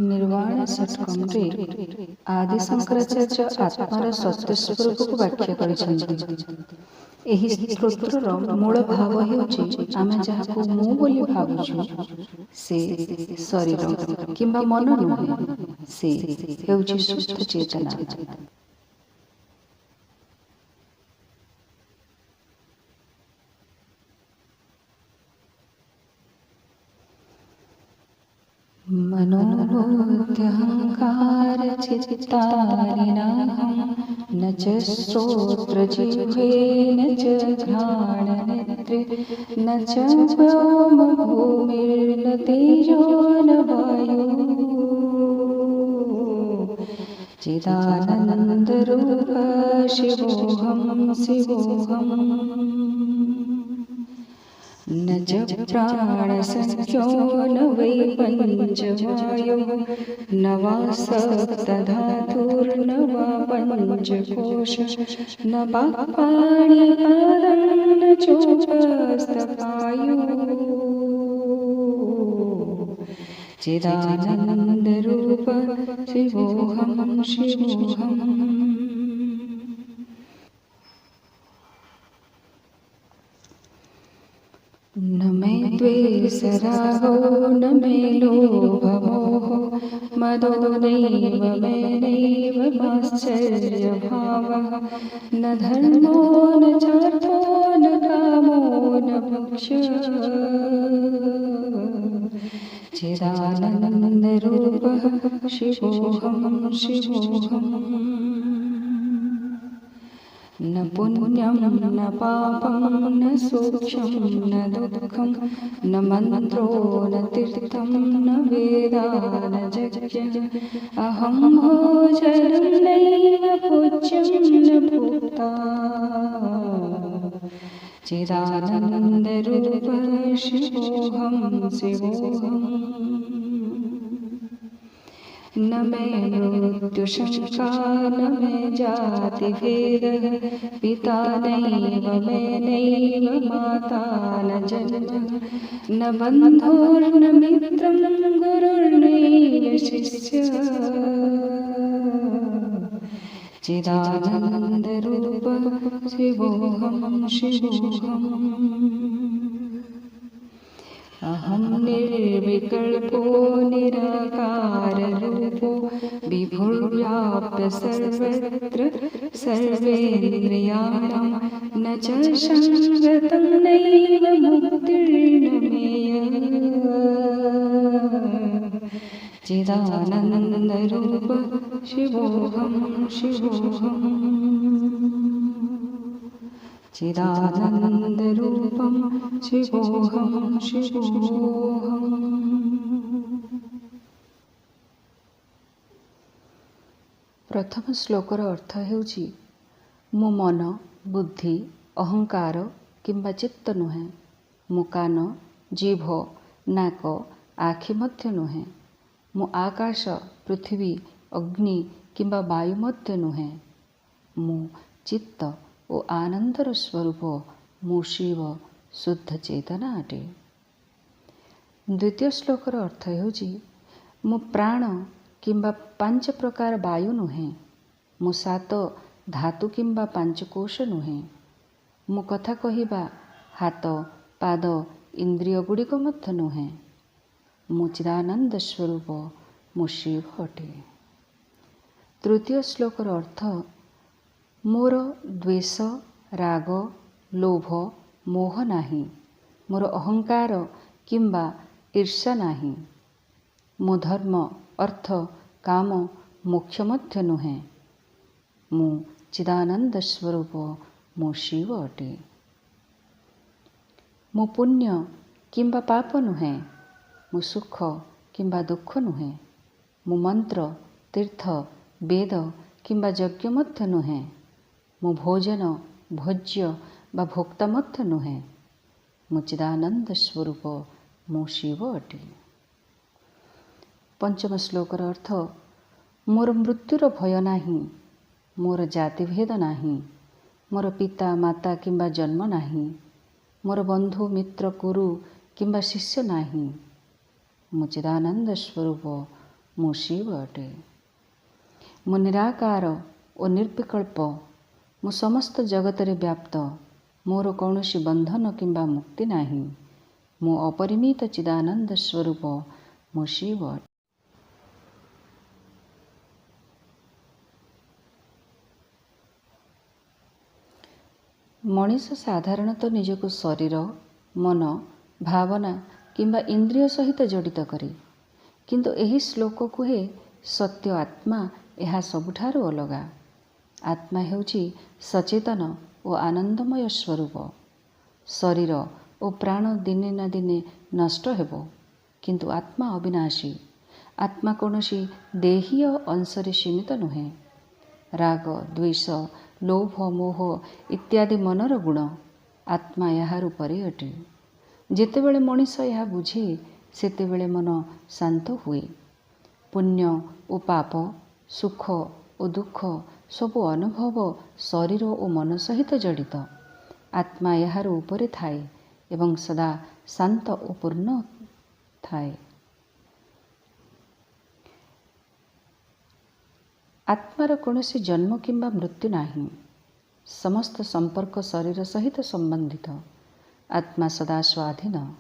निर्वाण षट्कमରେ आदि शंकराचार्य आत्मार सत्य स्वरूपକୁ व्याख्या କରିଛନ୍ତି। ଏହି ସ୍ତୋତ୍ରର ମୂଳ ଭାବ ହେଉଛି ଆମେ ଯାହାକୁ ମୁଁ ବୋଲି ଭାବୁଛୁ ସେ ଶରୀର କିମ୍ବା ମନ ନୁହେଁ, ସେ ହେଉଛି ଶୁଦ୍ଧ ଚେତନା। मनोबुद्ध्यहंकार चित्तानि नाहं न च श्रोत्रजिह्वे न च घ्राणनेत्रे न च व्योम भूमिर्न तेजो न वायु चिदानन्दरूप शिवोऽहं शिवोऽहम्। न च प्राणसंख्यो न वै पञ्चवायो न वा सप्तधातुर्न वा पञ्चकोश न वाक्पाणिपादं न चोपस्थपायु चिदानन्दरूप शिवोऽहं शिवोऽहम्। न मे द्वेषरागो न मे लोभमोहो मदो नैव मे नैव माश्चर्यभावः न धर्मो न चार्थो न कामो न मोक्षः चिदानन्दरूपः शिवोऽहं शिवोऽहम्। न पुण्यं न पापं न सूक्ष्मं न दुःखं न मन्त्रो न तीर्थं न वेदा न यज्ञः अहं भोजनं नैव पूज्यं न भोक्ता चिदानन्दरूपः शिवोऽहं शिवोऽहम्। न मे मृत्युशङ्का न मे जातिभेदः पिता नैव मे नैव माता न जन्मः न बन्धुर्न मित्रं गुरुर्नैव शिष्यः चिदानन्दरूपः शिवोऽहं शिवोऽहम्। अहं निर्विकल्पो निराकाररूपो विभुर्व्याप्य सर्वत्र सर्वेन्द्रियाणां न च संगतं नैव मुक्तिर्न मेयः चिदानन्दरूपः शिवोऽहं शिवोऽहम्। चिदानन्दरूपं शिवोऽहं शिवोऽहम्। प्रथम श्लोकर अर्थ ହେଉଛି ମୋ ମନ, ବୁଦ୍ଧି, ଅହଙ୍କାର କିମ୍ବା ଚିତ୍ତ ନୁହେଁ। ମୋ କାନ, ଜିଭ, ନାକ, ଆଖି ମଧ୍ୟ ନୁହେଁ। ମୋ ଆକାଶ, ପୃଥିବୀ, ଅଗ୍ନି କିମ୍ବା ବାୟୁ ମଧ୍ୟ ନୁହେଁ। ମୁଁ ଚିତ୍ତ ଓ ଆନନ୍ଦର ସ୍ୱରୂପ, ମୁଁ ଶିବ ଶୁଦ୍ଧ ଚେତନା ଅଟେ। ଦ୍ୱିତୀୟ ଶ୍ଲୋକର ଅର୍ଥ ହେଉଛି ମୁଁ ପ୍ରାଣ କିମ୍ବା ପାଞ୍ଚ ପ୍ରକାର ବାୟୁ ନୁହେଁ। ମୁଁ 7 ଧାତୁ କିମ୍ବା ପାଞ୍ଚକୋଷ ନୁହେଁ। ମୁଁ କଥା କହିବା ହାତ, ପାଦ, ଇନ୍ଦ୍ରିୟ ଗୁଡ଼ିକ ମଧ୍ୟ ନୁହେଁ। ମୁଁ ଚିଦାନନ୍ଦ ସ୍ୱରୂପ, ମୁଁ ଶିବ ଅଟେ। ତୃତୀୟ ଶ୍ଲୋକର ଅର୍ଥ ମୋର ଦ୍ୱେଷ, ରାଗ, ଲୋଭ, ମୋହ ନାହିଁ। ମୋର ଅହଙ୍କାର କିମ୍ବା ଈର୍ଷା ନାହିଁ। ମୋ ଧର୍ମ, ଅର୍ଥ, କାମ, ମୋକ୍ଷ ମଧ୍ୟ ନୁହେଁ। ମୁଁ ଚିଦାନନ୍ଦ ସ୍ୱରୂପ, ମୁଁ ଶିବ ଅଟେ। ମୁଁ ପୁଣ୍ୟ କିମ୍ବା ପାପ ନୁହେଁ। ମୁଁ ସୁଖ କିମ୍ବା ଦୁଃଖ ନୁହେଁ। ମୁଁ ମନ୍ତ୍ର, ତୀର୍ଥ, ବେଦ କିମ୍ବା ଯଜ୍ଞ ମଧ୍ୟ ନୁହେଁ। ମୁଁ ଭୋଜନ, ଭୋଜ୍ୟ ବା ଭୋକ୍ତା ମଧ୍ୟ ନୁହେଁ। ମୁଁ ଚିଦାନନ୍ଦ ସ୍ୱରୂପ, ମୁଁ ଶିବ ଅଟେ। ପଞ୍ଚମ ଶ୍ଲୋକର ଅର୍ଥ ମୋର ମୃତ୍ୟୁର ଭୟ ନାହିଁ। ମୋର ଜାତିଭେଦ ନାହିଁ। मोर पिता माता किंबा जन्म नाही, मोर बंधु मित्र गुरु किंबा शिष्य नाही। मु चिदानंद स्वरूप, मु शिव अटे। मु निराकार ओ निर्विकल्प, मु समस्त जगतरे व्याप्त, मोर कौनसी बंधन किंबा मुक्ति नाही। मु अपरिमित चिदानंद स्वरूप, मु शिव अटे। मनीष साधारणतः निजको शरीर, मन, भावना किंबा इंद्रिय सहित जड़ित करे, किंतु एही श्लोक कुहे सत्य आत्मा यह सबुठारु अलगा। आत्मा हेउची सचेतन और आनंदमय स्वरूप। शरीर और प्राण दिने ना दिने नष्ट हेबो, किंतु आत्मा अविनाशी। आत्मा कौनसी देहीय अंशरे सीमित नुहे। राग, द्वेष, लोभ, मोह इत्यादि मनर गुण, आत्मा याहार परे अटे। जेतेबेले मनीष यह बुझे, सेतेबेले मन शांत हुए। पुण्य और पाप, सुख और दुख सबु अनुभव शरीर और मन सहित जड़ित। आत्मा याहार उपरे थाए एवं सदा शांत और पूर्ण थाए। आत्मार कौनसी जन्म किंबा मृत्यु नाही। समस्त संपर्क शरीर सहित संबंधित। आत्मा सदा स्वाधीन।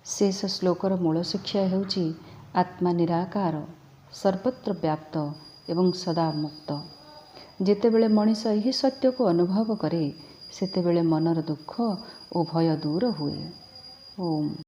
शेष श्लोकर मूल शिक्षा हेउची आत्मा निराकार, सर्वत्र व्याप्त एवं सदा मुक्त। जेतेबेले मनीष यही सत्य को अनुभव करे, सेतेबेले मनर दुख और भय दूर हुए। ओम।